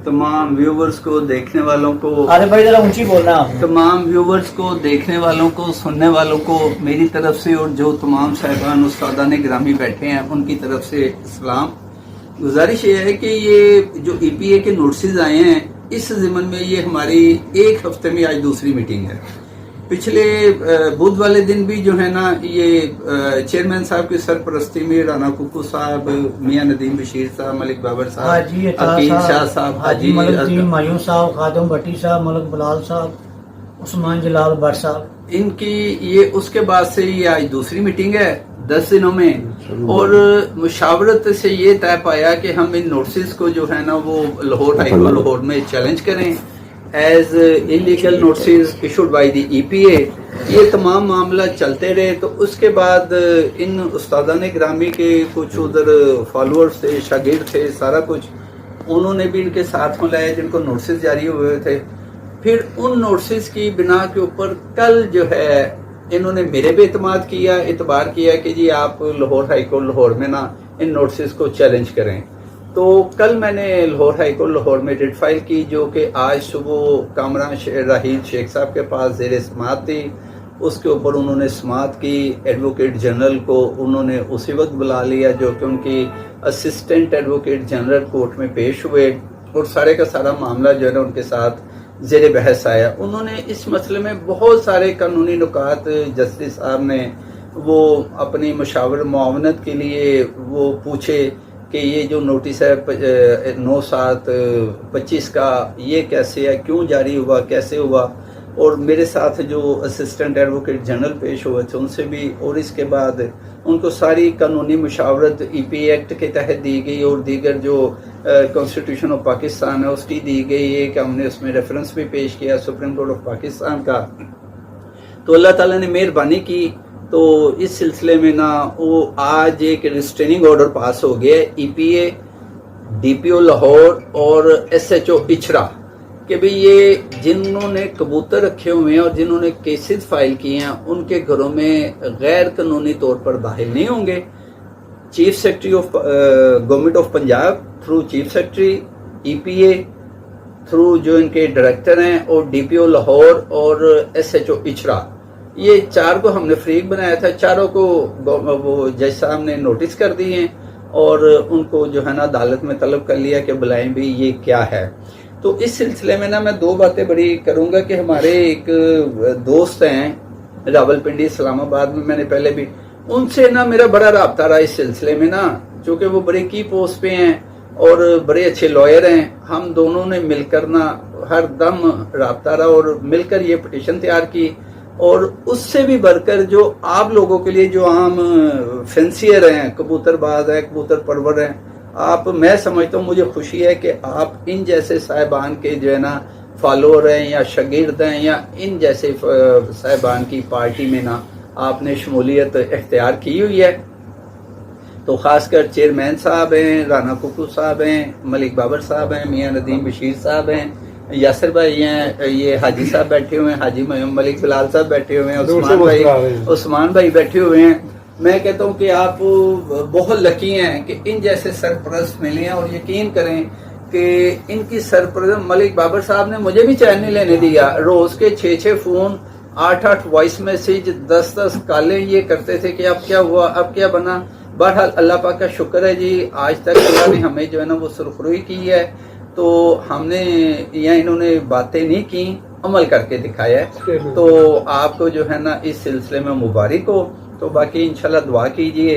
तमाम व्यूवर्स को, देखने वालों को, अरे भाई जरा ऊंची बोलना आप। तमाम व्यूवर्स को, देखने वालों को, सुनने वालों को मेरी तरफ से और जो तमाम साहिबान उस्तादान गिरामी बैठे हैं उनकी तरफ से सलाम। गुजारिश ये है कि ये जो EPA के नोटिस आए हैं इस ज़िमन में ये हमारी एक हफ्ते में आज दूसरी मीटिंग है। पिछले बुध वाले दिन भी जो है ना ये चेयरमैन साहब की सरपरस्ती में राना कुकू साहब, मियां नदीम बशीर साहब, मलिक बाबर साहब, अकील शाह साहब, हाजी मायूं साहब, खादम भट्टी साहब, मलिक बलाल साहब, उस्मान जलाल भट्ट साहब, इनकी ये उसके बाद से ये आज दूसरी मीटिंग है 10 दिनों में। और मुशावरत से ये तय पाया कि हम इन नोटिस को जो है ना वो लाहौर हाईकोर्ट लाहौर में चैलेंज करें as illegal notice issued by the EPA। ये तमाम मामला चलते रहे। तो उसके बाद इन उस्तादान गिरामी के कुछ उधर फॉलोअर्स थे, शागिर्द थे, सारा कुछ उन्होंने भी इनके साथ मिलाया जिनको नोटिस जारी हुए थे। फिर उन नोटिस की बिना के ऊपर कल जो है इन्होंने मेरे पे एतबार किया कि जी आप लाहौर हाईकोर्ट लाहौर में ना इन नोटिस को चैलेंज करें। तो कल मैंने लाहौर हाईकोर्ट लाहौर में रिट फाइल की जो कि आज सुबह कामरान राहील शेख साहब के पास ज़ेर समाअत थी। उसके ऊपर उन्होंने समाअत की। एडवोकेट जनरल को उन्होंने उसी वक्त बुला लिया जो कि उनकी असिस्टेंट एडवोकेट जनरल कोर्ट में पेश हुए और सारे का सारा मामला जो है ना उनके साथ ज़ेर बहस आया। उन्होंने इस मसले में बहुत सारे कानूनी नुकात जस्टिस साहब ने वो अपनी मुशावर मुआवनत के लिए वो पूछे कि ये जो नोटिस है 9/7/25 का ये कैसे है, क्यों जारी हुआ, कैसे हुआ। और मेरे साथ जो असिस्टेंट एडवोकेट जनरल पेश हुए थे उनसे भी, और इसके बाद उनको सारी कानूनी मुशावरत EPA एक्ट के तहत दी गई और दीगर जो कॉन्स्टिट्यूशन ऑफ पाकिस्तान है उसकी दी गई है कि हमने उसमें रेफरेंस भी पेश किया सुप्रीम कोर्ट ऑफ पाकिस्तान का। तो अल्लाह ताला ने मेहरबानी की। तो इस सिलसिले में ना वो आज एक रिस्ट्रेनिंग ऑर्डर पास हो गया EPA, DPO लाहौर और SHO इचरा कि भाई ये जिन्होंने कबूतर रखे हुए हैं और जिन्होंने केसेस फाइल किए हैं उनके घरों में गैर कानूनी तौर पर दाखिल नहीं होंगे। Chief secretary of government of Punjab through chief secretary, EPA through जो इनके डायरेक्टर हैं और DPO लाहौर और SHO इचरा, ये चार को हमने फरीक बनाया था। चारों को वो जज साहब ने नोटिस कर दिए हैं और उनको जो है ना अदालत में तलब कर लिया कि बुलाएं भी ये क्या है। तो इस सिलसिले में ना मैं दो बातें बड़ी करूंगा कि हमारे एक दोस्त हैं रावलपिंडी इस्लामाबाद में, मैंने पहले भी उनसे ना मेरा बड़ा राब्ता रहा इस सिलसिले में ना, चूँकि वो बड़े की पोस्ट पे हैं और बड़े अच्छे लॉयर हैं। हम दोनों ने मिलकर ना हर दम राब्ता रहा और मिलकर ये पिटीशन तैयार की। और उससे भी बढ़कर जो आप लोगों के लिए जो आम फेंसियर हैं, कबूतरबाज हैं, कबूतर परवर हैं, आप, मैं समझता हूँ, मुझे खुशी है कि आप इन जैसे साहिबान के जो है ना फॉलोअर हैं या शागिर्द हैं या इन जैसे साहिबान की पार्टी में ना आपने शमूलियत इख्तियार की हुई है। तो खासकर चेयरमैन साहब हैं, राना कुकू साहब हैं, मलिक बाबर साहब हैं, मियां नदीम बशीर साहब हैं, यासिर भाई हैं, ये हाजी साहब बैठे हुए हैं, हाजी मलिक बिलाल साहब बैठे हुए हैं, उस्मान भाई बैठे हुए हैं। मैं कहता हूँ कि आप बहुत लकी हैं कि इन जैसे सरपरस्त मिले हैं। और यकीन करें कि इनकी सरपरस्त मलिक बाबर साहब ने मुझे भी चैन नहीं लेने दिया। रोज के 6-6 फोन, 8-8 वॉइस मैसेज, 10-10 कॉलें ये करते थे कि अब क्या हुआ, अब क्या बना। बहरहाल अल्लाह पाक का शुक्र है जी, आज तक अल्लाह ने हमें जो है ना वो सुरखरुई की है। तो हमने या इन्होंने बातें नहीं की, अमल करके दिखाया है। तो आपको जो है ना इस सिलसिले में मुबारक हो। तो बाकी इंशाल्लाह दुआ कीजिए।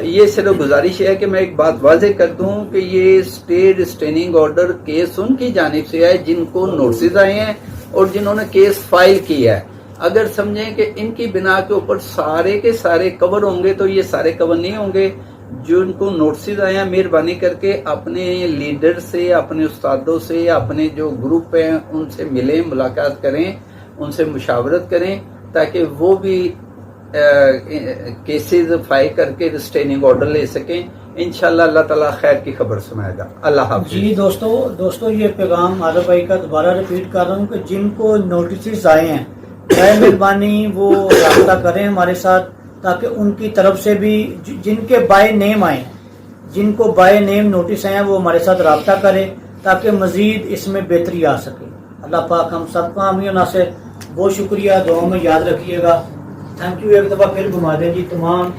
ये सिर्फ गुजारिश है कि मैं एक बात वाज़ेह कर दूं कि ये स्टे रिस्ट्रेनिंग ऑर्डर केस उनकी जानिब से है जिनको नोटिस आए हैं और जिन्होंने केस फाइल किया है। अगर समझें कि इनकी बिना के ऊपर सारे के सारे कवर होंगे तो ये सारे कवर नहीं होंगे। जिनको नोटिस आए हैं, मेहरबानी करके अपने लीडर से, अपने उस्तादों से, अपने जो ग्रुप हैं उनसे मिलें, मुलाकात करें, उनसे मुशावरत करें ताकि वो भी केसेस फाइल करके रिस्ट्रेनिंग ऑर्डर ले सकें। इंशाल्लाह अल्लाह ताला खैर की खबर सुनाएगा। अल्लाह हाफ़िज़। जी दोस्तों ये पैगाम आज़म भाई का दोबारा रिपीट कर रहा हूँ कि जिनको नोटिस आए हैं मेहरबानी वो राब्ता करें हमारे साथ, ताकि उनकी तरफ से भी जिनके बाय नेम आए, जिनको बाय नेम नोटिस आए हैं वो हमारे साथ राब्ता करें تاکہ مزید اس میں بہتری آ سکے. اللہ پاک ہم سب کا حامی و ناصر. بہت شکریہ, دعاؤں میں یاد رکھیے گا. Thank you. ایک دفعہ پھر گھما دیں جی تمام